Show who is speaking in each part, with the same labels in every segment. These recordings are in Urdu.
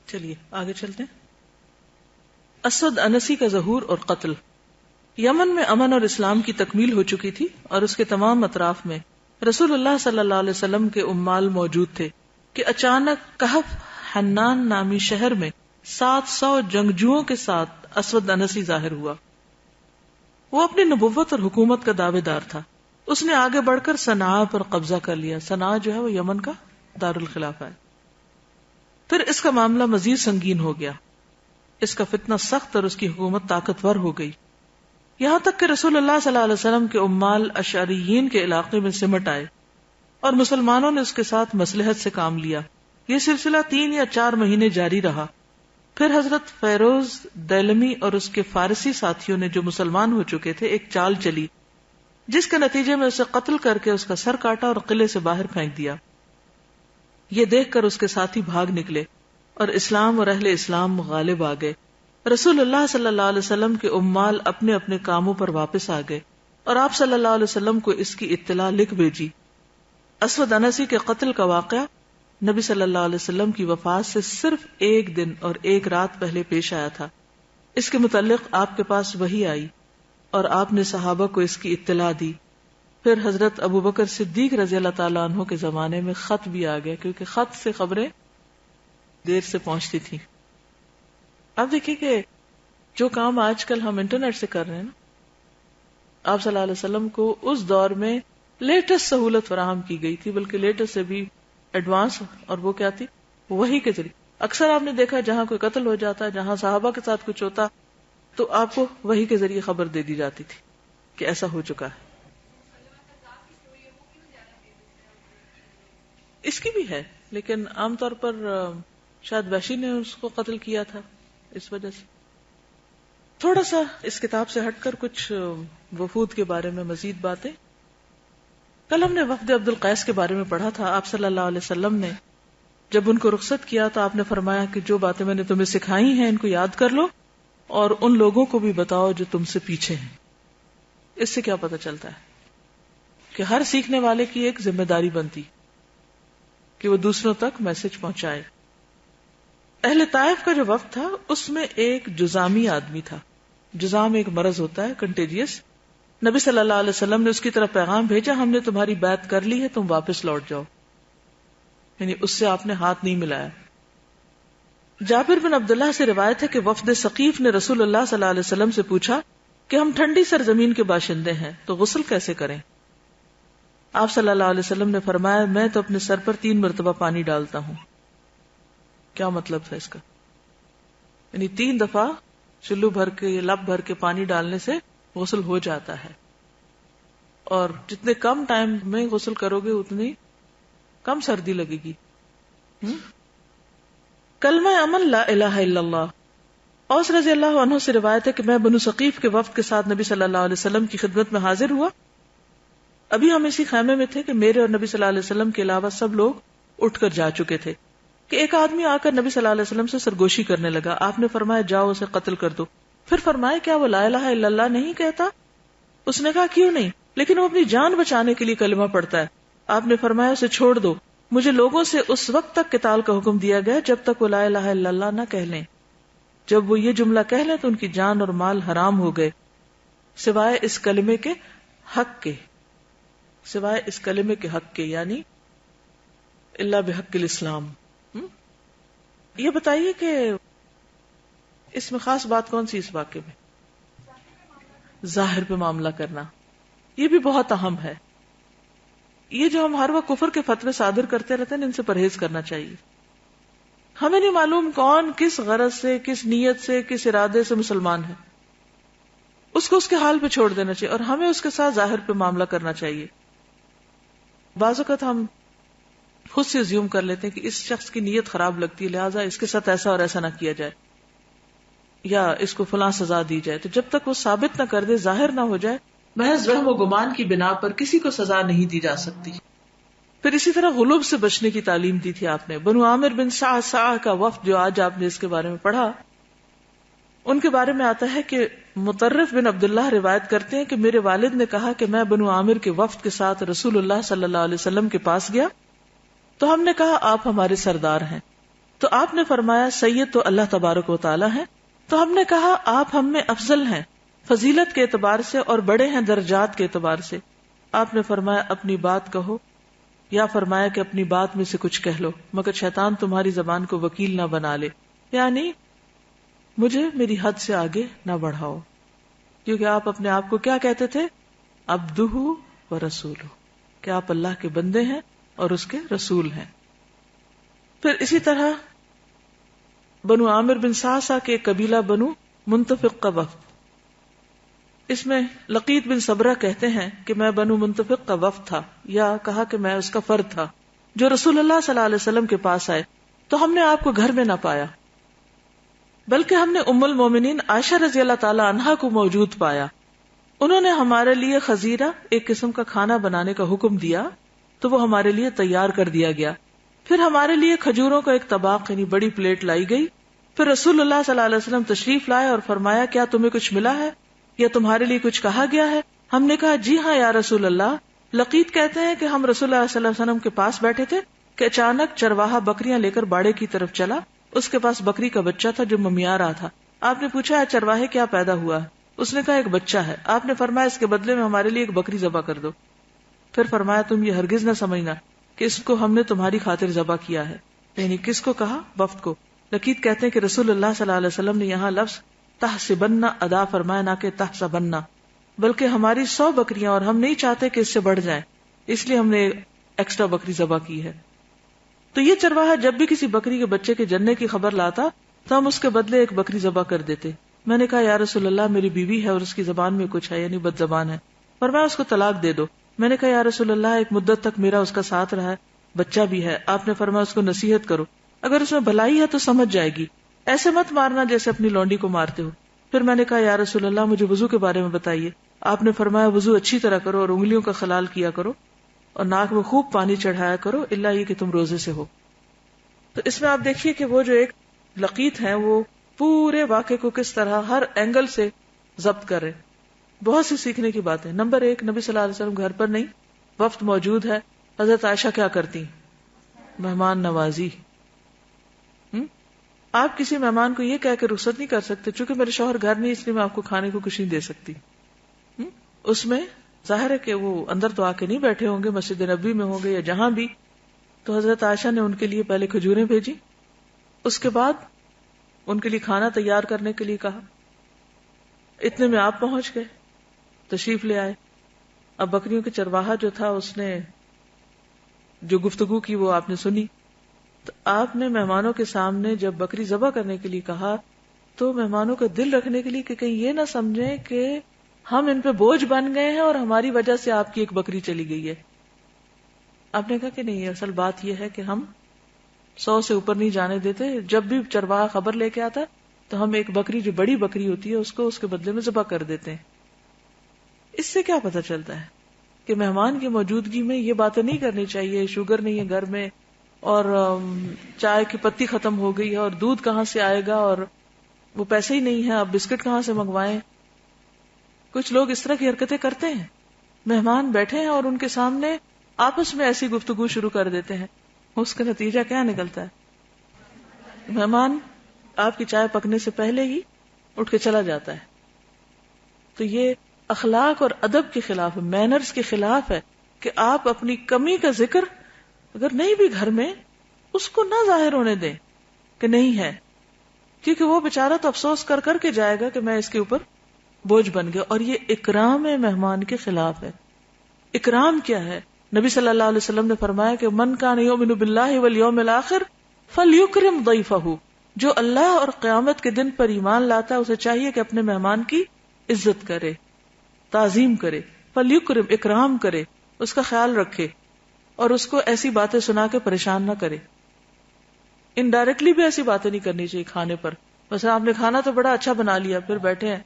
Speaker 1: چلیے آگے چلتے ہیں. اسود انسی کا ظہور اور قتل. یمن میں امن اور اسلام کی تکمیل ہو چکی تھی اور اس کے تمام اطراف میں رسول اللہ صلی اللہ علیہ وسلم کے امال موجود تھے کہ اچانک کہف حنان نامی شہر میں 700 جنگجوؤں کے ساتھ اسود انسی ظاہر ہوا. وہ اپنی نبوت اور حکومت کا دعوے دار تھا. اس نے آگے بڑھ کر صنعاء پر قبضہ کر لیا. صنعاء جو ہے وہ یمن کا دارالخلافہ ہے. پھر اس کا معاملہ مزید سنگین ہو گیا. اس کا فتنہ سخت اور اس کی حکومت طاقتور ہو گئی، یہاں تک کہ رسول اللہ صلی اللہ علیہ وسلم کے امال اشعریین کے علاقے میں سمٹ آئے اور مسلمانوں نے اس کے ساتھ مصلحت سے کام لیا. یہ سلسلہ 3 یا 4 مہینے جاری رہا. پھر حضرت فیروز دیلمی اور اس کے فارسی ساتھیوں نے جو مسلمان ہو چکے تھے ایک چال چلی جس کے نتیجے میں اسے قتل کر کے اس کا سر کاٹا اور قلعے سے باہر پھینک دیا. یہ دیکھ کر اس کے ساتھی بھاگ نکلے اور اسلام اور اہل اسلام غالب آ گئے. رسول اللہ صلی اللہ علیہ وسلم کے امال اپنے اپنے کاموں پر واپس آ گئے اور آپ صلی اللہ علیہ وسلم کو اس کی اطلاع لکھ بھیجی. اسود انسی کے قتل کا واقعہ نبی صلی اللہ علیہ وسلم کی وفات سے صرف 1 دن اور 1 رات پہلے پیش آیا تھا. اس کے متعلق آپ کے پاس وحی آئی اور آپ نے صحابہ کو اس کی اطلاع دی. پھر حضرت ابو بکر صدیق رضی اللہ تعالیٰ عنہ کے زمانے میں خط بھی آ گیا، کیونکہ خط سے خبریں دیر سے پہنچتی تھی. اب دیکھیے کہ جو کام آج کل ہم انٹرنیٹ سے کر رہے ہیں نا، آپ صلی اللہ علیہ وسلم کو اس دور میں لیٹسٹ سہولت فراہم کی گئی تھی، بلکہ لیٹسٹ سے بھی ایڈوانس. اور وہ کیا تھی؟ وحی کے ذریعے. اکثر آپ نے دیکھا جہاں کوئی قتل ہو جاتا، جہاں صحابہ کے ساتھ کچھ ہوتا، تو آپ کو وحی کے ذریعے خبر دے دی جاتی تھی کہ ایسا ہو چکا ہے. اس کی بھی ہے، لیکن عام طور پر شاید وحشی نے اس کو قتل کیا تھا، اس وجہ سے. تھوڑا سا اس کتاب سے ہٹ کر کچھ وفود کے بارے میں مزید باتیں. کل ہم نے وفد عبد القیس کے بارے میں پڑھا تھا. آپ صلی اللہ علیہ وسلم نے جب ان کو رخصت کیا تو آپ نے فرمایا کہ جو باتیں میں نے تمہیں سکھائی ہیں ان کو یاد کر لو اور ان لوگوں کو بھی بتاؤ جو تم سے پیچھے ہیں. اس سے کیا پتہ چلتا ہے کہ ہر سیکھنے والے کی ایک ذمہ داری بنتی کہ وہ دوسروں تک میسج پہنچائے. اہل طائف کا جو وفد تھا اس میں ایک جذامی آدمی تھا. جذام ایک مرض ہوتا ہے، کنٹیجیس. نبی صلی اللہ علیہ وسلم نے اس کی طرف پیغام بھیجا، ہم نے تمہاری بیعت کر لی ہے، تم واپس لوٹ جاؤ. یعنی اس سے آپ نے ہاتھ نہیں ملایا. جابر بن عبداللہ سے روایت ہے کہ وفد ثقیف نے رسول اللہ صلی اللہ علیہ وسلم سے پوچھا کہ ہم ٹھنڈی سرزمین کے باشندے ہیں تو غسل کیسے کریں؟ آپ صلی اللہ علیہ وسلم نے فرمایا میں تو اپنے سر پر 3 مرتبہ پانی ڈالتا ہوں. کیا مطلب تھا اس کا؟ یعنی 3 دفعہ چلو بھر کے یا لب بھر کے پانی ڈالنے سے غسل ہو جاتا ہے. اور جتنے کم ٹائم میں غسل کرو گے اتنی کم سردی لگے گی. کلمہ امن لا الہ الا اللہ. اوس رضی اللہ عنہ سے روایت ہے کہ میں بنو ثقیف کے وفد کے ساتھ نبی صلی اللہ علیہ وسلم کی خدمت میں حاضر ہوا. ابھی ہم اسی خیمے میں تھے کہ میرے اور نبی صلی اللہ علیہ وسلم کے علاوہ سب لوگ اٹھ کر جا چکے تھے کہ ایک آدمی آ کر نبی صلی اللہ علیہ وسلم سے سرگوشی کرنے لگا. آپ نے فرمایا جاؤ اسے قتل کر دو. پھر فرمایا کیا وہ لا الہ الا اللہ نہیں کہتا؟ اس نے کہا کیوں نہیں، لیکن وہ اپنی جان بچانے کے لیے کلمہ پڑھتا ہے. آپ نے فرمایا اسے چھوڑ دو. مجھے لوگوں سے اس وقت تک قتال کا حکم دیا گیا جب تک وہ لا الہ الا اللہ نہ کہہ لیں. جب وہ یہ جملہ کہہ لیں تو ان کی جان اور مال حرام ہو گئے سوائے اس کلمے کے حق کے، سوائے اس کلمے کے حق کے، یعنی الا بحق الاسلام. یہ بتائیے کہ اس میں خاص بات کون سی اس واقعے میں؟ ظاہر پہ معاملہ کرنا. یہ بھی بہت اہم ہے. یہ جو ہم ہر وقت کفر کے فتوے صادر کرتے رہتے ہیں ان سے پرہیز کرنا چاہیے. ہمیں نہیں معلوم کون کس غرض سے، کس نیت سے، کس ارادے سے مسلمان ہے. اس کو اس کے حال پہ چھوڑ دینا چاہیے اور ہمیں اس کے ساتھ ظاہر پہ معاملہ کرنا چاہیے. بعض اوقات ہم خود سے زیوم کر لیتے ہیں کہ اس شخص کی نیت خراب لگتی ہے لہٰذا اس کے ساتھ ایسا اور ایسا نہ کیا جائے یا اس کو فلاں سزا دی جائے. تو جب تک وہ ثابت نہ کر دے، ظاہر نہ ہو جائے، محض وہم و گمان کی بنا پر کسی کو سزا نہیں دی جا سکتی. پھر اسی طرح غلوب سے بچنے کی تعلیم دی تھی آپ نے. بنو عامر بن سعد کا وفد جو آج آپ نے اس کے بارے میں پڑھا، ان کے بارے میں آتا ہے کہ مطرف بن عبداللہ روایت کرتے ہیں کہ میرے والد نے کہا کہ میں بنو عامر کے وفد کے ساتھ رسول اللہ صلی اللہ علیہ وسلم کے پاس گیا تو ہم نے کہا آپ ہمارے سردار ہیں. تو آپ نے فرمایا سید تو اللہ تبارک و تعالی ہے. تو ہم نے کہا آپ ہم میں افضل ہیں فضیلت کے اعتبار سے اور بڑے ہیں درجات کے اعتبار سے. آپ نے فرمایا اپنی بات کہو، یا فرمایا کہ اپنی بات میں سے کچھ کہہ لو مگر شیطان تمہاری زبان کو وکیل نہ بنا لے، یعنی مجھے میری حد سے آگے نہ بڑھاؤ. کیونکہ آپ اپنے آپ کو کیا کہتے تھے؟ عبدہ و رسولہ، کہ آپ اللہ کے بندے ہیں اور اس کے رسول ہیں. پھر اسی طرح بنو عامر بن سعسع کے قبیلہ بنو منتفق کا وفد، اس میں لقیط بن صبرہ کہتے ہیں کہ میں بنو منتفق کا وفد تھا، یا کہا کہ میں اس کا فرد تھا جو رسول اللہ صلی اللہ علیہ وسلم کے پاس آئے. تو ہم نے آپ کو گھر میں نہ پایا، بلکہ ہم نے ام المومنین عائشہ رضی اللہ تعالی عنہا کو موجود پایا. انہوں نے ہمارے لیے خزیرہ، ایک قسم کا کھانا بنانے کا حکم دیا، تو وہ ہمارے لیے تیار کر دیا گیا. پھر ہمارے لیے کھجوروں کا ایک طباق یعنی بڑی پلیٹ لائی گئی. پھر رسول اللہ صلی اللہ علیہ وسلم تشریف لائے اور فرمایا کیا تمہیں کچھ ملا ہے یا تمہارے لیے کچھ کہا گیا ہے؟ ہم نے کہا جی ہاں یا رسول اللہ. لقیط کہتے ہیں کہ ہم رسول اللہ صلی اللہ علیہ وسلم کے پاس بیٹھے تھے کہ اچانک چرواہا بکریاں لے کر باڑے کی طرف چلا. اس کے پاس بکری کا بچہ تھا جو ممیا رہا تھا. آپ نے پوچھا چرواہے کیا پیدا ہوا ہے؟ اس نے کہا ایک بچہ ہے. آپ نے فرمایا اس کے بدلے میں ہمارے لیے ایک بکری ذبح کر دو. پھر فرمایا تم یہ ہرگز نہ سمجھنا کہ اس کو ہم نے تمہاری خاطر ذبح کیا ہے. یعنی کس کو کہا؟ وفد کو. لقیط کہتے ہیں کہ رسول اللہ صلی اللہ علیہ وسلم نے یہاں لفظ تحسبن ادا فرمایا، نہ کہ تحسبن، بلکہ ہماری 100 بکریاں اور ہم نہیں چاہتے کہ اس سے بڑھ جائیں، اس لیے ہم نے ایکسٹرا بکری ذبح کی ہے. تو یہ چرواہا جب بھی کسی بکری کے بچے کے جننے کی خبر لاتا تو ہم اس کے بدلے ایک بکری ذبح کر دیتے. میں نے کہا یا رسول اللہ میری بیوی ہے اور اس کی زبان میں کچھ ہے یعنی بد زبان ہے، فرمایا اس کو طلاق دے دو. میں نے کہا یا رسول اللہ ایک مدت تک میرا اس کا ساتھ رہا ہے، بچہ بھی ہے. آپ نے فرمایا اس کو نصیحت کرو، اگر اس میں بھلائی ہے تو سمجھ جائے گی، ایسے مت مارنا جیسے اپنی لونڈی کو مارتے ہو. پھر میں نے کہا یا رسول اللہ مجھے وضو کے بارے میں بتائیے. آپ نے فرمایا وضو اچھی طرح کرو اور انگلیوں کا خلال کیا کرو اور ناک میں خوب پانی چڑھایا کرو، الا یہ کہ تم روزے سے ہو. تو اس میں آپ دیکھیے کہ وہ جو ایک لقیط ہیں وہ پورے واقعے کو کس طرح ہر اینگل سے ضبط کر رہے. بہت سی سیکھنے کی باتیں. نمبر 1، نبی صلی اللہ علیہ وسلم گھر پر نہیں، وفد موجود ہے. حضرت عائشہ کیا کرتی؟ مہمان نوازی. آپ کسی مہمان کو یہ کہہ کے رخصت نہیں کر سکتے چونکہ میرے شوہر گھر نہیں اس لیے میں آپ کو کھانے کو کچھ نہیں دے سکتی. اس میں ظاہر ہے کہ وہ اندر تو آ کے نہیں بیٹھے ہوں گے، مسجد نبوی میں ہوں گے یا جہاں بھی. تو حضرت عائشہ نے ان کے لیے پہلے کھجوریں بھیجی، اس کے بعد ان کے لیے کھانا تیار کرنے کے لیے کہا. اتنے میں آپ پہنچ گئے، تشریف لے آئے. اب بکریوں کے چرواہا جو تھا اس نے جو گفتگو کی وہ آپ نے سنی. تو آپ نے مہمانوں کے سامنے جب بکری ذبح کرنے کے لیے کہا تو مہمانوں کا دل رکھنے کے لیے کہ کہیں یہ نہ سمجھیں کہ ہم ان پہ بوجھ بن گئے ہیں اور ہماری وجہ سے آپ کی ایک بکری چلی گئی ہے. آپ نے کہا کہ نہیں، اصل بات یہ ہے کہ ہم 100 سے اوپر نہیں جانے دیتے. جب بھی چرواہا خبر لے کے آتا تو ہم ایک بکری جو بڑی بکری ہوتی ہے اس کو اس کے بدلے میں ذبح کر دیتے ہیں. اس سے کیا پتہ چلتا ہے کہ مہمان کی موجودگی میں یہ باتیں نہیں کرنی چاہیے. شوگر نہیں ہے گھر میں اور چائے کی پتی ختم ہو گئی ہے اور دودھ کہاں سے آئے گا اور وہ پیسے ہی نہیں ہے، آپ بسکٹ کہاں سے منگوائیں. کچھ لوگ اس طرح کی حرکتیں کرتے ہیں. مہمان بیٹھے ہیں اور ان کے سامنے آپس میں ایسی گفتگو شروع کر دیتے ہیں. اس کا نتیجہ کیا نکلتا ہے؟ مہمان آپ کی چائے پکنے سے پہلے ہی اٹھ کے چلا جاتا ہے. تو یہ اخلاق اور ادب کے خلاف ہے، مینرز کے خلاف ہے کہ آپ اپنی کمی کا ذکر اگر نہیں بھی گھر میں اس کو نہ ظاہر ہونے دیں کہ نہیں ہے، کیونکہ وہ بیچارہ تو افسوس کر کر کے جائے گا کہ میں اس کے اوپر بوجھ بن گیا. اور یہ اکرام مہمان کے خلاف ہے. اکرام کیا ہے؟ نبی صلی اللہ علیہ وسلم نے فرمایا کہ من کان یؤمن باللہ والیوم الآخر فلیکرم ضیفہ، جو اللہ اور قیامت کے دن پر ایمان لاتا ہے اسے چاہیے کہ اپنے مہمان کی عزت کرے، تعظیم کرے. فلیکرم، اکرام کرے، اس کا خیال رکھے اور اس کو ایسی باتیں سنا کے پریشان نہ کرے. انڈائریکٹلی بھی ایسی باتیں نہیں کرنی چاہیے کھانے پر. مثلا آپ نے کھانا تو بڑا اچھا بنا لیا، پھر بیٹھے ہیں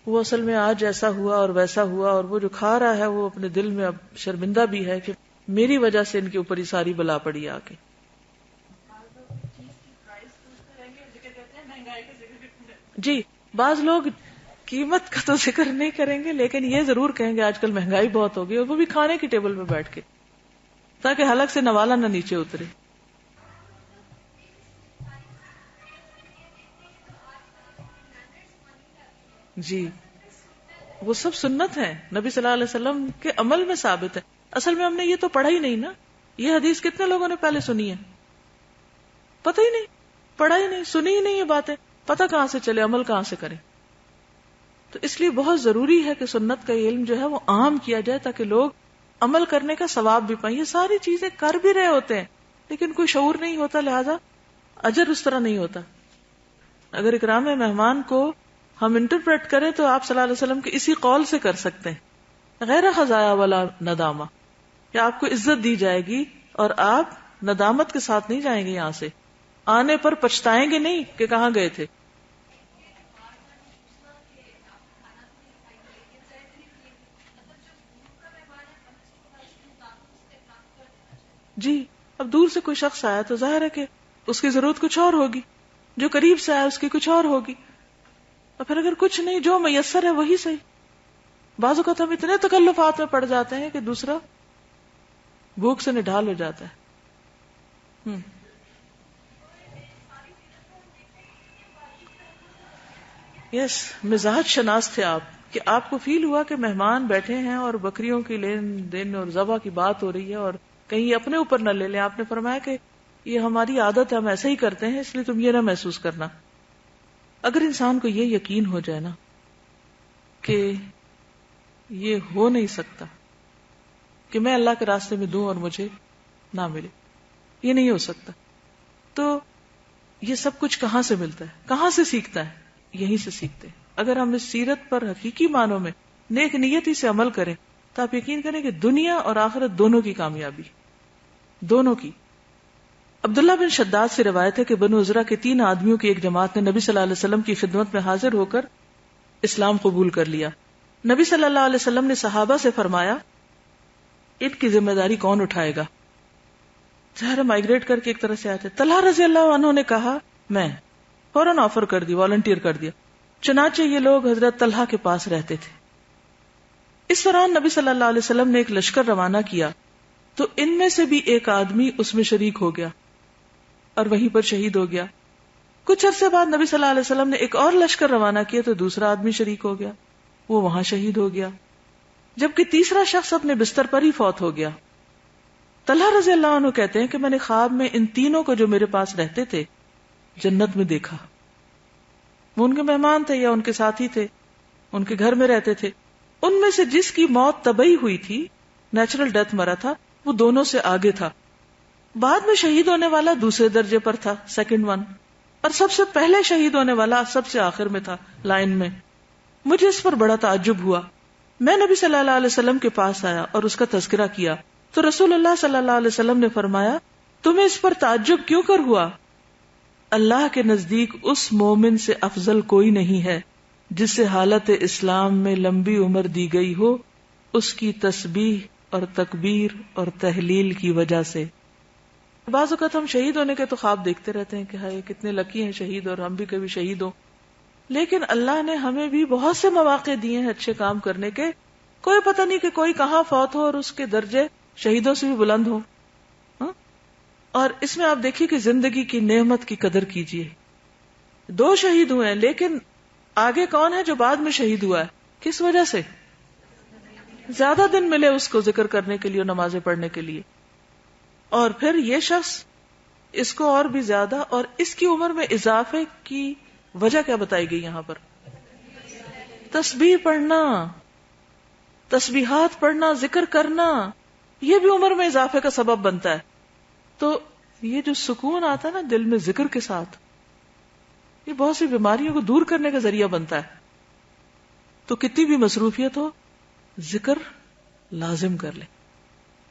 Speaker 1: وہ اصل میں آج ایسا ہوا اور ویسا ہوا، اور وہ جو کھا رہا ہے وہ اپنے دل میں اب شرمندہ بھی ہے کہ میری وجہ سے ان کے اوپر یہ ساری بلا پڑی آ کے. جی بعض لوگ قیمت کا تو ذکر نہیں کریں گے لیکن یہ ضرور کہیں گے آج کل مہنگائی بہت ہو گئی، اور وہ بھی کھانے کی ٹیبل پہ بیٹھ کے، تاکہ حلق سے نوالا نہ نیچے اترے. جی وہ سب سنت ہے، نبی صلی اللہ علیہ وسلم کے عمل میں ثابت ہے. اصل میں ہم نے یہ تو پڑھا ہی نہیں نا. یہ حدیث کتنے لوگوں نے پہلے سنی ہے؟ پتہ ہی نہیں، پڑھا ہی نہیں، سنی ہی نہیں. یہ باتیں پتہ کہاں سے چلے، عمل کہاں سے کریں. تو اس لیے بہت ضروری ہے کہ سنت کا علم جو ہے وہ عام کیا جائے تاکہ لوگ عمل کرنے کا ثواب بھی پائیں. یہ ساری چیزیں کر بھی رہے ہوتے ہیں لیکن کوئی شعور نہیں ہوتا، لہذا اجر اس طرح نہیں ہوتا. اگر اکرام مہمان کو ہم انٹرپریٹ کریں تو آپ صلی اللہ علیہ وسلم کے اسی قول سے کر سکتے ہیں، غیر خزایا والا ندامہ، کہ آپ کو عزت دی جائے گی اور آپ ندامت کے ساتھ نہیں جائیں گے، یہاں سے آنے پر پچھتائیں گے نہیں کہ کہاں گئے تھے. جی اب دور سے کوئی شخص آیا تو ظاہر ہے کہ اس کی ضرورت کچھ اور ہوگی، جو قریب سے آیا اس کی کچھ اور ہوگی، اور پھر اگر کچھ نہیں جو میسر ہے وہی صحیح. بعض اوقات ہم اتنے تکلفات میں پڑ جاتے ہیں کہ دوسرا بھوک سے نڈھال ہو جاتا ہے. یس مزاج شناس تھے آپ، کہ آپ کو فیل ہوا کہ مہمان بیٹھے ہیں اور بکریوں کی لین دین اور ذبح کی بات ہو رہی ہے اور کہیں اپنے اوپر نہ لے لیں. آپ نے فرمایا کہ یہ ہماری عادت ہے، ہم ایسا ہی کرتے ہیں، اس لیے تم یہ نہ محسوس کرنا. اگر انسان کو یہ یقین ہو جائے نا کہ یہ ہو نہیں سکتا کہ میں اللہ کے راستے میں دوں اور مجھے نہ ملے، یہ نہیں ہو سکتا، تو یہ سب کچھ کہاں سے ملتا ہے، کہاں سے سیکھتا ہے؟ یہیں سے سیکھتے ہیں. اگر ہم اس سیرت پر حقیقی معنوں میں نیک نیتی سے عمل کریں تو آپ یقین کریں کہ دنیا اور آخرت دونوں کی کامیابی، دونوں کی. عبداللہ بن شداد سے روایت ہے کہ بنو عزرہ کے 3 آدمیوں کی ایک جماعت نے نبی صلی اللہ علیہ وسلم کی خدمت میں حاضر ہو کر اسلام قبول کر لیا. نبی صلی اللہ علیہ وسلم نے صحابہ سے فرمایا ان کی ذمہ داری کون اٹھائے گا؟ ظاہر مائگریٹ کر کے ایک طرح سے آتے. طلحہ رضی اللہ عنہ نے کہا میں، فوراً آفر کر دی، والنٹیئر کر دیا. چنانچہ یہ لوگ حضرت طلحہ کے پاس رہتے تھے. اس دوران نبی صلی اللہ علیہ وسلم نے ایک لشکر روانہ کیا تو ان میں سے بھی ایک آدمی اس میں شریک ہو گیا اور وہیں پر شہید ہو گیا. کچھ عرصے بعد نبی صلی اللہ علیہ وسلم نے ایک اور لشکر روانہ کیا تو دوسرا آدمی شریک ہو گیا، وہ وہاں شہید ہو گیا، جبکہ تیسرا شخص اپنے بستر پر ہی فوت ہو گیا. طلحہ رضی اللہ عنہ کہتے ہیں کہ میں نے خواب میں ان تینوں کو جو میرے پاس رہتے تھے جنت میں دیکھا. وہ ان کے مہمان تھے یا ان کے ساتھی تھے، ان کے گھر میں رہتے تھے. ان میں سے جس کی موت طبعی ہوئی تھی، نیچرل ڈیتھ مرا تھا، وہ دونوں سے آگے تھا. بعد میں شہید ہونے والا دوسرے درجے پر تھا، سیکنڈ ون، اور سب سے پہلے شہید ہونے والا سب سے آخر میں تھا لائن میں. مجھے اس پر بڑا تعجب ہوا. میں نبی صلی اللہ علیہ وسلم کے پاس آیا اور اس کا تذکرہ کیا تو رسول اللہ صلی اللہ علیہ وسلم نے فرمایا تمہیں اس پر تعجب کیوں کر ہوا؟ اللہ کے نزدیک اس مومن سے افضل کوئی نہیں ہے جسے حالت اسلام میں لمبی عمر دی گئی ہو اس کی تسبیح اور تکبیر اور تحلیل کی وجہ سے. بعض اوقات ہم شہید ہونے کے تو خواب دیکھتے رہتے ہیں کہ ہائے کتنے لکی ہیں شہید اور ہم بھی کبھی شہید ہوں، لیکن اللہ نے ہمیں بھی بہت سے مواقع دیے ہیں اچھے کام کرنے کے. کوئی پتہ نہیں کہ کوئی کہاں فوت ہو اور اس کے درجے شہیدوں سے بھی بلند ہو. اور اس میں آپ دیکھیے کہ زندگی کی نعمت کی قدر کیجیے. 2 شہید ہوئے ہیں لیکن آگے کون ہے جو بعد میں شہید ہوا ہے؟ کس وجہ سے؟ زیادہ دن ملے اس کو ذکر کرنے کے لیے اور نمازیں پڑھنے کے لیے. اور پھر یہ شخص اس کو اور بھی زیادہ، اور اس کی عمر میں اضافے کی وجہ کیا بتائی گئی یہاں پر؟ تسبیح پڑھنا، تسبیحات پڑھنا، ذکر کرنا، یہ بھی عمر میں اضافے کا سبب بنتا ہے. تو یہ جو سکون آتا ہے نا دل میں ذکر کے ساتھ، یہ بہت سی بیماریوں کو دور کرنے کا ذریعہ بنتا ہے. تو کتنی بھی مصروفیت ہو ذکر لازم کر لیں،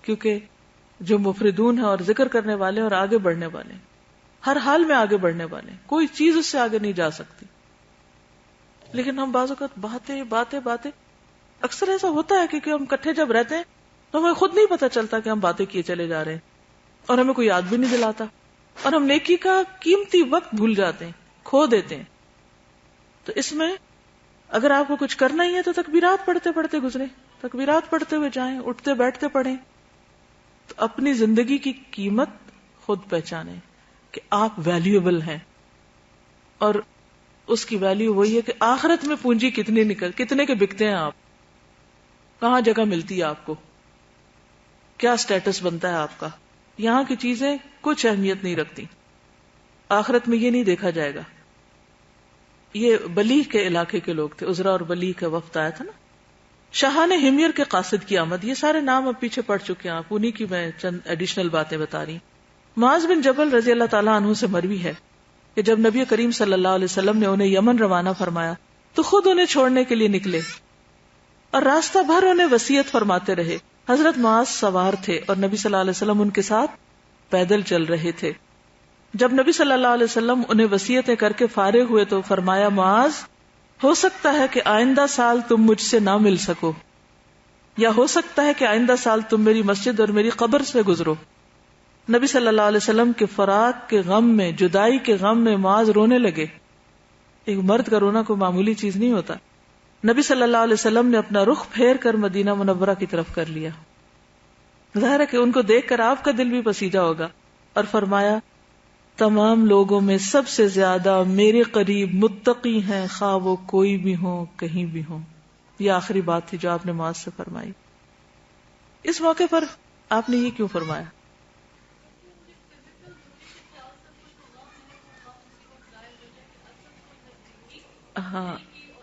Speaker 1: کیونکہ جو مفردون ہیں اور ذکر کرنے والے اور آگے بڑھنے والے، ہر حال میں آگے بڑھنے والے، کوئی چیز اس سے آگے نہیں جا سکتی. لیکن ہم بعض اوقات باتیں اکثر ایسا ہوتا ہے کہ ہم کٹھے جب رہتے ہیں تو ہمیں خود نہیں پتا چلتا کہ ہم باتیں کیے چلے جا رہے ہیں اور ہمیں کوئی یاد بھی نہیں دلاتا، اور ہم نیکی کا قیمتی وقت بھول جاتے ہیں، کھو دیتے ہیں. تو اس میں اگر آپ کو کچھ کرنا ہی ہے تو تکبیرات پڑھتے پڑھتے گزرے، تکبیرات پڑھتے ہوئے جائیں، اٹھتے بیٹھتے پڑھیں. تو اپنی زندگی کی قیمت خود پہچانیں کہ آپ ویلیوبل ہیں. اور اس کی ویلیو وہی ہے کہ آخرت میں پونجی کتنے کے بکتے ہیں آپ، کہاں جگہ ملتی ہے آپ کو، کیا سٹیٹس بنتا ہے آپ کا. یہاں کی چیزیں کچھ اہمیت نہیں رکھتی، آخرت میں یہ نہیں دیکھا جائے گا. یہ بلیغ کے علاقے کے لوگ تھے، عزرا اور بلیغ کا وفد آیا تھا نا. شاہان ہمیر کے قاصد کی آمد، یہ سارے نام اب پیچھے پڑ چکے ہیں، آپ انہی کی میں چند ایڈیشنل باتیں بتا رہی. معاذ بن جبل رضی اللہ تعالیٰ عنہ سے مروی ہے کہ جب نبی کریم صلی اللہ علیہ وسلم نے انہیں یمن روانہ فرمایا تو خود انہیں چھوڑنے کے لیے نکلے اور راستہ بھر انہیں وصیت فرماتے رہے. حضرت معاذ سوار تھے اور نبی صلی اللہ علیہ وسلم ان کے ساتھ پیدل چل رہے تھے. جب نبی صلی اللہ علیہ وسلم انہیں وصیتیں کر کے فارغ ہوئے تو فرمایا، معاذ ہو سکتا ہے کہ آئندہ سال تم مجھ سے نہ مل سکو، یا ہو سکتا ہے کہ آئندہ سال تم میری مسجد اور میری قبر سے گزرو. نبی صلی اللہ علیہ وسلم کے فراق کے غم میں، جدائی کے غم میں معاذ رونے لگے. ایک مرد کا رونا کوئی معمولی چیز نہیں ہوتا. نبی صلی اللہ علیہ وسلم نے اپنا رخ پھیر کر مدینہ منورہ کی طرف کر لیا. ظاہر ہے کہ ان کو دیکھ کر آپ کا دل بھی پسیجا ہوگا، اور فرمایا، تمام لوگوں میں سب سے زیادہ میرے قریب متقی ہیں، خواہ وہ کوئی بھی ہو، کہیں بھی ہو. یہ آخری بات تھی جو آپ نے معاذ سے فرمائی. اس موقع پر آپ نے یہ کیوں فرمایا؟ ہاں،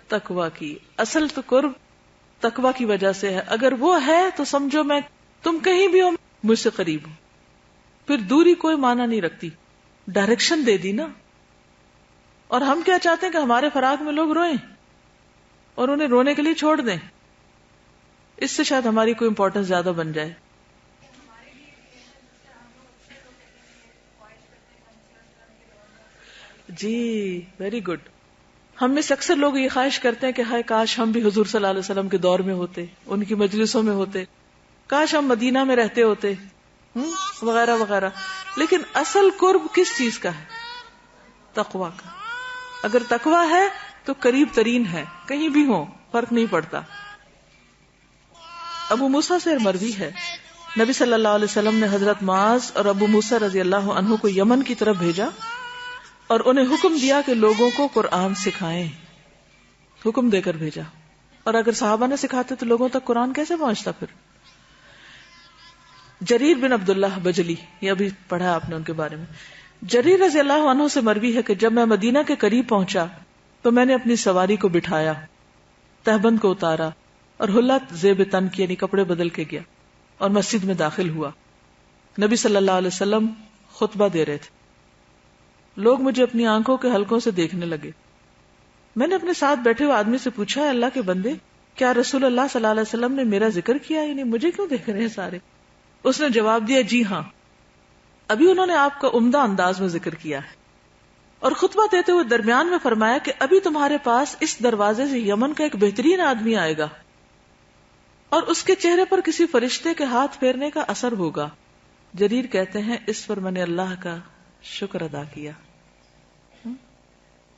Speaker 1: تقوی کی اصل تو قرب تقوی کی وجہ سے ہے. اگر وہ ہے تو سمجھو میں تم کہیں بھی ہو مجھ سے قریب ہو. پھر دوری کوئی معنی نہیں رکھتی، ڈائریکشن دے دی نا. اور ہم کیا چاہتے ہیں کہ ہمارے فراق میں لوگ روئیں اور انہیں رونے کے لیے چھوڑ دیں. اس سے شاید ہماری کوئی امپورٹنس زیادہ بن جائے. جی ویری گڈ. ہم میں سے اکثر لوگ یہ خواہش کرتے ہیں کہ ہائے کاش ہم بھی حضور صلی اللہ علیہ وسلم کے دور میں ہوتے، ان کی مجلسوں میں ہوتے، کاش ہم مدینہ میں رہتے ہوتے، وغیرہ وغیرہ. لیکن اصل قرب کس چیز کا ہے؟ تقوی کا. اگر تقوی ہے تو قریب ترین ہے، کہیں بھی ہو فرق نہیں پڑتا. ابو موسیٰ سے مروی ہے نبی صلی اللہ علیہ وسلم نے حضرت معاذ اور ابو موسیٰ رضی اللہ عنہ کو یمن کی طرف بھیجا اور انہیں حکم دیا کہ لوگوں کو قرآن سکھائیں. حکم دے کر بھیجا. اور اگر صحابہ نے سکھاتے تو لوگوں تک قرآن کیسے پہنچتا پھر؟ جریر بن عبداللہ بجلی، یہ ابھی پڑھا آپ نے ان کے بارے میں. جریر رضی اللہ عنہ سے مروی ہے کہ جب میں مدینہ کے قریب پہنچا تو میں نے اپنی سواری کو بٹھایا، تہبند کو اتارا اور حلت زیب تن کی یعنی کپڑے بدل کے گیا اور مسجد میں داخل ہوا. نبی صلی اللہ علیہ وسلم خطبہ دے رہے تھے. لوگ مجھے اپنی آنکھوں کے حلقوں سے دیکھنے لگے. میں نے اپنے ساتھ بیٹھے ہوئے آدمی سے پوچھا، اللہ کے بندے، کیا رسول اللہ صلی اللہ علیہ وسلم نے میرا ذکر کیا؟ یعنی مجھے کیوں دیکھ رہے ہیں سارے؟ اس نے جواب دیا، جی ہاں، ابھی انہوں نے آپ کا عمدہ انداز میں ذکر کیا ہے. اور خطبہ دیتے ہوئے درمیان میں فرمایا کہ ابھی تمہارے پاس اس دروازے سے یمن کا ایک بہترین آدمی آئے گا اور اس کے چہرے پر کسی فرشتے کے ہاتھ پھیرنے کا اثر ہوگا. جریر کہتے ہیں اس پر میں نے اللہ کا شکر ادا کیا.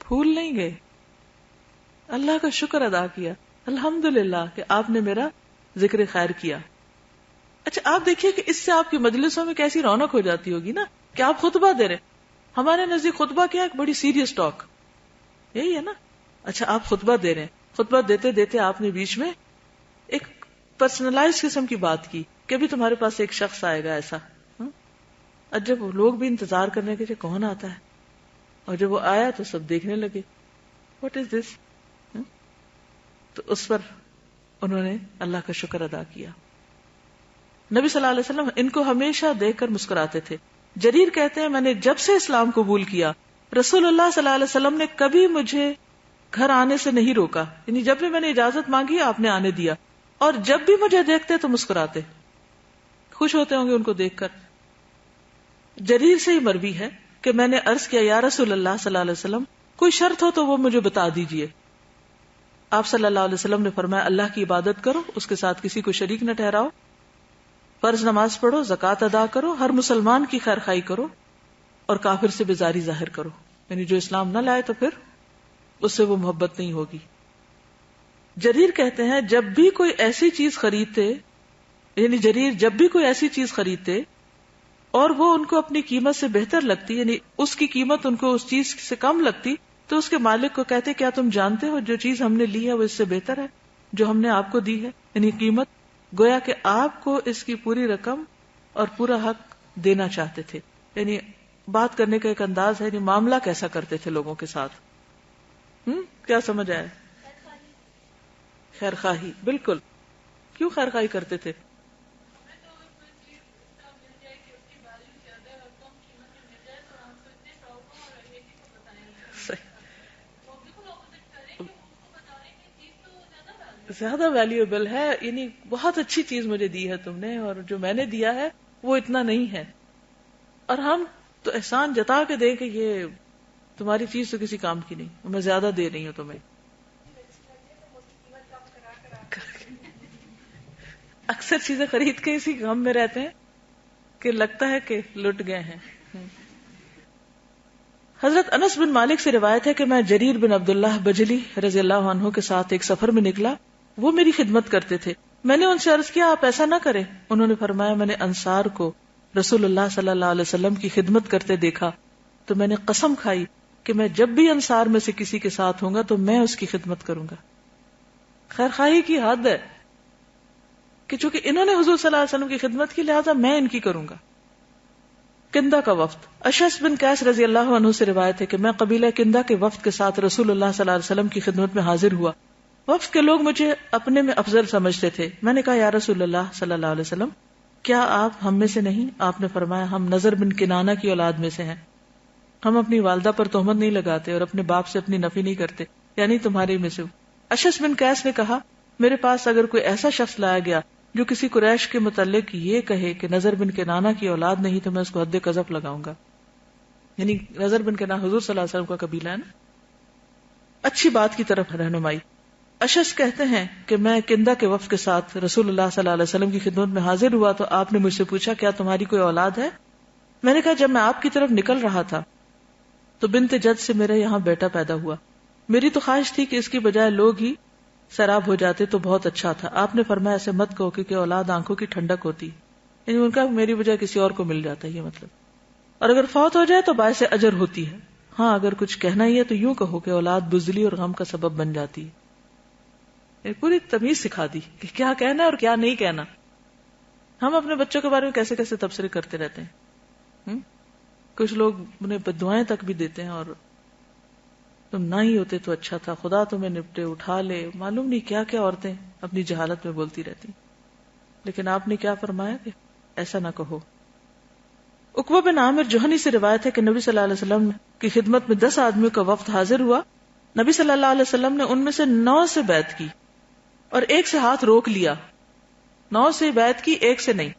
Speaker 1: پھول نہیں گئے، اللہ کا شکر ادا کیا، الحمدللہ کہ آپ نے میرا ذکر خیر کیا. اچھا آپ دیکھیے کہ اس سے آپ کی مجلسوں میں کیسی رونق ہو جاتی ہوگی نا کہ آپ خطبہ دے رہے. ہمارے نزدیک خطبہ کیا ایک بڑی سیریس ٹاک، یہی ہے نا. اچھا آپ خطبہ دے رہے ہیں، خطبہ دیتے دیتے آپ نے بیچ میں ایک پرسنلائز قسم کی بات کی کہ ابھی تمہارے پاس ایک شخص آئے گا ایسا. جب لوگ بھی انتظار کرنے کے کون آتا ہے، اور جب وہ آیا تو سب دیکھنے لگے واٹ از دس. تو اس پر انہوں نے اللہ کا شکر ادا کیا. نبی صلی اللہ علیہ وسلم ان کو ہمیشہ دیکھ کر مسکراتے تھے. جریر کہتے ہیں میں نے جب سے اسلام قبول کیا رسول اللہ صلی اللہ علیہ وسلم نے کبھی مجھے گھر آنے سے نہیں روکا، یعنی جب بھی میں نے اجازت مانگی آپ نے آنے دیا، اور جب بھی مجھے دیکھتے تو مسکراتے، خوش ہوتے ہوں گے ان کو دیکھ کر. جریر سے ہی مروی ہے کہ میں نے عرض کیا، یا رسول اللہ صلی اللہ علیہ وسلم کوئی شرط ہو تو وہ مجھے بتا دیجئے. آپ صلی اللہ علیہ وسلم نے فرمایا، اللہ کی عبادت کرو، اس کے ساتھ کسی کو شریک نہ ٹھہراؤ، فرض نماز پڑھو، زکوٰۃ ادا کرو، ہر مسلمان کی خیر خواہی کرو، اور کافر سے بیزاری ظاہر کرو. یعنی جو اسلام نہ لائے تو پھر اس سے وہ محبت نہیں ہوگی. جریر کہتے ہیں جب بھی کوئی ایسی چیز خریدتے، یعنی جریر جب بھی کوئی ایسی چیز خریدتے اور وہ ان کو اپنی قیمت سے بہتر لگتی، یعنی اس کی قیمت ان کو اس چیز سے کم لگتی، تو اس کے مالک کو کہتے کیا تم جانتے ہو جو چیز ہم نے لی ہے وہ اس سے بہتر ہے جو ہم نے آپ کو دی ہے، یعنی قیمت. گویا کہ آپ کو اس کی پوری رقم اور پورا حق دینا چاہتے تھے. یعنی بات کرنے کا ایک انداز ہے، یعنی معاملہ کیسا کرتے تھے لوگوں کے ساتھ. کیا سمجھ آیا؟ خیر خواہی. بالکل. کیوں خیر خواہی کرتے تھے؟ زیادہ ویلیوبل ہے، یعنی بہت اچھی چیز مجھے دی ہے تم نے، اور جو میں نے دیا ہے وہ اتنا نہیں ہے. اور ہم تو احسان جتا کے دیں کہ یہ تمہاری چیز تو کسی کام کی نہیں، میں زیادہ دے رہی ہوں تمہیں. اکثر چیزیں خرید کے اسی غم میں رہتے ہیں کہ لگتا ہے کہ لٹ گئے ہیں. حضرت انس بن مالک سے روایت ہے کہ میں جریر بن عبداللہ بجلی رضی اللہ عنہ کے ساتھ ایک سفر میں نکلا. وہ میری خدمت کرتے تھے. میں نے ان سے عرض کیا آپ ایسا نہ کریں. انہوں نے فرمایا میں نے انصار کو رسول اللہ صلی اللہ علیہ وسلم کی خدمت کرتے دیکھا تو میں نے قسم کھائی کہ میں جب بھی انصار میں سے کسی کے ساتھ ہوں گا تو میں اس کی خدمت کروں گا. خیر خواہی کی حد ہے کہ چونکہ انہوں نے حضور صلی اللہ علیہ وسلم کی خدمت کی لہذا میں ان کی کروں گا. کندہ کا وفد. اشعث بن قیس رضی اللہ عنہ سے روایت ہے کہ میں قبیلہ کندہ کے وفد کے ساتھ رسول اللہ صلی اللہ علیہ وسلم کی خدمت میں حاضر ہوا. وفد کے لوگ مجھے اپنے میں افضل سمجھتے تھے. میں نے کہا یا رسول اللہ صلی اللہ علیہ وسلم کیا آپ ہم میں سے نہیں؟ آپ نے فرمایا ہم نضر بن کنانہ کی اولاد میں سے ہیں. ہم اپنی والدہ پر تہمت نہیں لگاتے اور اپنے باپ سے اپنی نفی نہیں کرتے، یعنی تمہارے میں سے. اشعث بن قیس نے کہا میرے پاس اگر کوئی ایسا شخص لایا گیا جو کسی قریش کے متعلق یہ کہے کہ نضر بن کنانہ کی اولاد نہیں تو میں اس کو حد قذف لگاؤں گا. یعنی نضر بن کنانہ حضور صلی اللہ علیہ وسلم کا قبیلہ ہے نا. اچھی بات کی طرف رہنمائی. اشعث کہتے ہیں کہ میں کندہ کے وفد کے ساتھ رسول اللہ صلی اللہ علیہ وسلم کی خدمت میں حاضر ہوا تو آپ نے مجھ سے پوچھا کیا تمہاری کوئی اولاد ہے؟ میں نے کہا جب میں آپ کی طرف نکل رہا تھا تو بنت جد سے میرے یہاں بیٹا پیدا ہوا. میری تو خواہش تھی کہ اس کی بجائے لوگ ہی سیراب ہو جاتے تو بہت اچھا تھا. آپ نے فرمایا ایسے مت کہو کیونکہ اولاد آنکھوں کی ٹھنڈک ہوتی، یعنی ان کا میری وجہ کسی اور کو مل جاتا ہے یہ مطلب. اور اگر فوت ہو جائے تو باعث اجر ہوتی ہے. ہاں اگر کچھ کہنا ہی ہے تو یوں کہو کہ اولاد بزدلی اور غم کا سبب بن جاتی ہے. پوری تمیز سکھا دی کہ کیا کہنا ہے اور کیا نہیں کہنا. ہم اپنے بچوں کے بارے میں کیسے کیسے تبصرے کرتے رہتے ہیں. کچھ لوگ انہیں بددعائیں تک بھی دیتے ہیں اور تم نہ ہی ہوتے تو اچھا تھا، خدا تمہیں نپٹے اٹھا لے. معلوم نہیں کیا کیا عورتیں اپنی جہالت میں بولتی رہتی. لیکن آپ نے کیا فرمایا کہ ایسا نہ کہو. عقبہ بن عامر جوہنی سے روایت ہے کہ نبی صلی اللہ علیہ وسلم کی خدمت میں 10 آدمیوں کا وفد حاضر ہوا. نبی صلی اللہ علیہ وسلم نے ان میں سے 9 سے بیعت کی اور ایک سے ہاتھ روک لیا. 9 سے بیعت کی، ایک سے نہیں.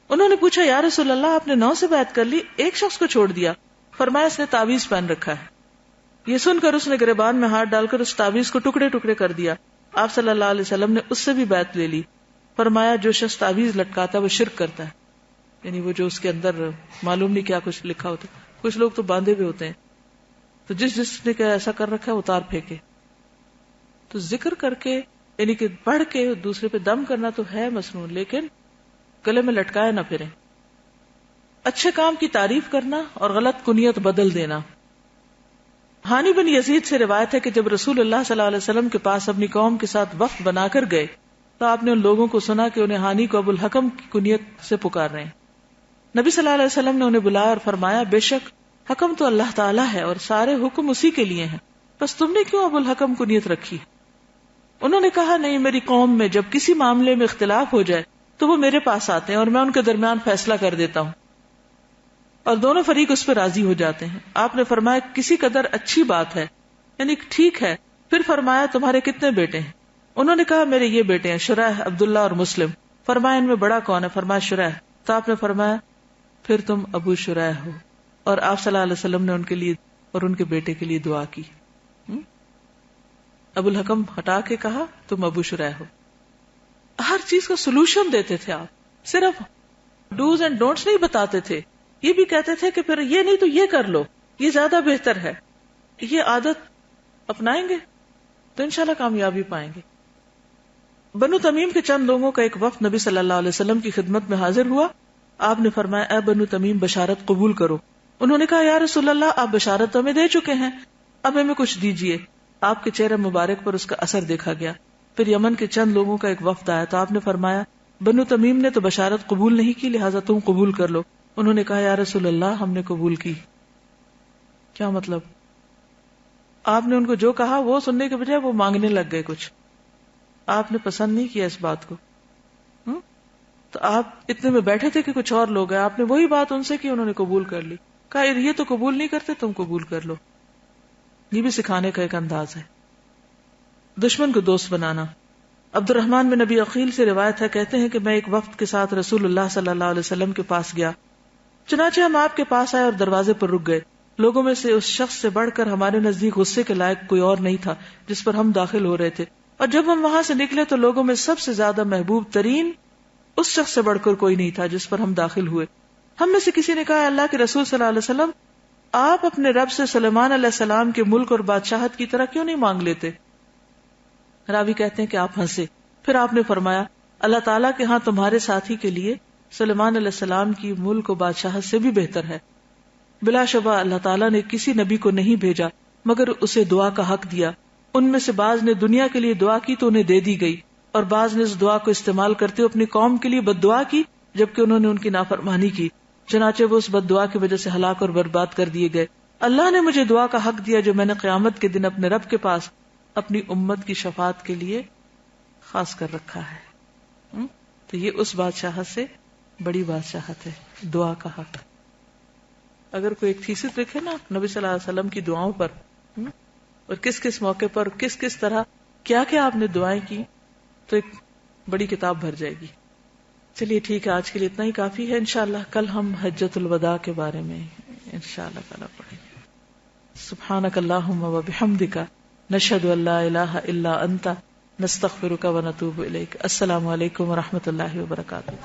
Speaker 1: انہوں نے پوچھا یا رسول اللہ آپ نے 9 سے بیعت کر لی، ایک شخص کو چھوڑ دیا. فرمایا اس نے تعویذ پہن رکھا ہے. یہ سن کر اس نے گریبان میں ہاتھ ڈال کر اس تعویذ کو ٹکڑے ٹکڑے کر دیا. آپ صلی اللہ علیہ وسلم نے اس سے بھی بیعت لے لی. فرمایا جو شخص تعویذ لٹکاتا ہے وہ شرک کرتا ہے، یعنی وہ جو اس کے اندر معلوم نہیں کیا کچھ لکھا ہوتا ہے. کچھ لوگ تو باندھے ہوئے ہوتے ہیں، تو جس نے کیا ایسا کر رکھا ہے اتار پھینکے. تو ذکر کر کے یعنی کہ پڑھ کے دوسرے پہ دم کرنا تو ہے مسنون، لیکن گلے میں لٹکائے نہ پھریں. اچھے کام کی تعریف کرنا اور غلط کنیت بدل دینا. ہانی بن یزید سے روایت ہے کہ جب رسول اللہ صلی اللہ علیہ وسلم کے پاس اپنی قوم کے ساتھ وفد بنا کر گئے تو آپ نے ان لوگوں کو سنا کہ انہیں ہانی کو ابو الحکم کی کنیت سے پکار رہے ہیں. نبی صلی اللہ علیہ وسلم نے انہیں بلایا اور فرمایا بے شک حکم تو اللہ تعالیٰ ہے اور سارے حکم اسی کے لیے ہیں، بس تم نے کیوں ابو الحکم کنیت رکھی؟ انہوں نے کہا نہیں، میری قوم میں جب کسی معاملے میں اختلاف ہو جائے تو وہ میرے پاس آتے ہیں اور میں ان کے درمیان فیصلہ کر دیتا ہوں اور دونوں فریق اس پہ راضی ہو جاتے ہیں. آپ نے فرمایا کسی قدر اچھی بات ہے، یعنی ٹھیک ہے. پھر فرمایا تمہارے کتنے بیٹے ہیں؟ انہوں نے کہا میرے یہ بیٹے ہیں شریح، عبداللہ اور مسلم. فرمایا ان میں بڑا کون ہے؟ فرمایا شریح. تو آپ نے فرمایا پھر تم ابو شریح ہو. اور آپ صلی اللہ علیہ وسلم نے ان کے لیے اور ان کے بیٹے کے لیے دعا کی. ابو الحکم ہٹا کے کہا تم ابو شریح ہو. ہر چیز کا سولوشن دیتے تھے آپ، صرف ڈوز اینڈ ڈونٹس نہیں بتاتے تھے. یہ بھی کہتے تھے کہ پھر یہ نہیں تو یہ کر لو، یہ زیادہ بہتر ہے. یہ عادت اپنائیں گے تو انشاءاللہ کامیابی پائیں گے. بنو تمیم کے چند لوگوں کا ایک وفد نبی صلی اللہ علیہ وسلم کی خدمت میں حاضر ہوا. آپ نے فرمایا اے بنو تمیم بشارت قبول کرو. انہوں نے کہا یا رسول اللہ آپ بشارت تو ہمیں دے چکے ہیں. اب ہمیں کچھ دیجیے. آپ کے چہرے مبارک پر اس کا اثر دیکھا گیا. پھر یمن کے چند لوگوں کا ایک وفد آیا تو آپ نے فرمایا بنو تمیم نے تو بشارت قبول نہیں کی, لہٰذا تم قبول کر لو. انہوں نے کہا یا رسول اللہ ہم نے قبول کی. کیا مطلب؟ آپ نے ان کو جو کہا وہ سننے کے بجائے وہ مانگنے لگ گئے کچھ. آپ نے پسند نہیں کیا اس بات کو. تو آپ اتنے میں بیٹھے تھے کہ کچھ اور لوگ ہیں, آپ نے وہی بات ان سے کی, انہوں نے قبول کر لی. کہا یہ تو قبول نہیں کرتے, تم قبول کر لو. یہ بھی سکھانے کا ایک انداز ہے. دشمن کو دوست بنانا. عبد الرحمن بن نبی عقیل سے روایت ہے, کہتے ہیں کہ میں ایک وفد کے ساتھ رسول اللہ صلی اللہ علیہ وسلم کے پاس گیا. چنانچہ ہم آپ کے پاس آئے اور دروازے پر رک گئے. لوگوں میں سے اس شخص سے بڑھ کر ہمارے نزدیک غصے کے لائق کوئی اور نہیں تھا جس پر ہم داخل ہو رہے تھے, اور جب ہم وہاں سے نکلے تو لوگوں میں سب سے زیادہ محبوب ترین اس شخص سے بڑھ کر کوئی نہیں تھا جس پر ہم داخل ہوئے. ہم میں سے کسی نے کہا اللہ کے رسول صلی اللہ علیہ وسلم آپ اپنے رب سے سلیمان علیہ السلام کے ملک اور بادشاہت کی طرح کیوں نہیں مانگ لیتے؟ راوی کہتے ہیں کہ آپ ہنسے. پھر آپ نے فرمایا اللہ تعالیٰ کے ہاں تمہارے ساتھی کے لیے سلیمان علیہ السلام کی ملک و بادشاہت سے بھی بہتر ہے. بلا شبہ اللہ تعالیٰ نے کسی نبی کو نہیں بھیجا مگر اسے دعا کا حق دیا. ان میں سے بعض نے دنیا کے لیے دعا کی تو انہیں دے دی گئی, اور بعض نے اس دعا کو استعمال کرتے ہوئے اپنی قوم کے لیے بد دعا کی جبکہ انہوں نے ان کی نافرمانی کی. چنانچہ وہ اس بد دعا کی وجہ سے ہلاک اور برباد کر دیے گئے. اللہ نے مجھے دعا کا حق دیا جو میں نے قیامت کے دن اپنے رب کے پاس اپنی امت کی شفاعت کے لیے خاص کر رکھا ہے. تو یہ اس بادشاہت سے بڑی بادشاہت ہے, دعا کا حق. اگر کوئی ایک تھیسس لکھے نا نبی صلی اللہ علیہ وسلم کی دعاؤں پر, اور کس کس موقع پر کس کس طرح کیا کیا آپ نے دعائیں کی, تو ایک بڑی کتاب بھر جائے گی. چلیے ٹھیک ہے, آج کے لیے اتنا ہی کافی ہے. انشاءاللہ کل ہم حجۃ الوداع کے بارے میں انشاءاللہ تعالیٰ پڑھیں گے. سبحانک اللہم و بحمدک نشہد ان لا الہ الا انت نستغفرک و نتوب الیک. السلام علیکم و رحمۃ اللہ وبرکاتہ.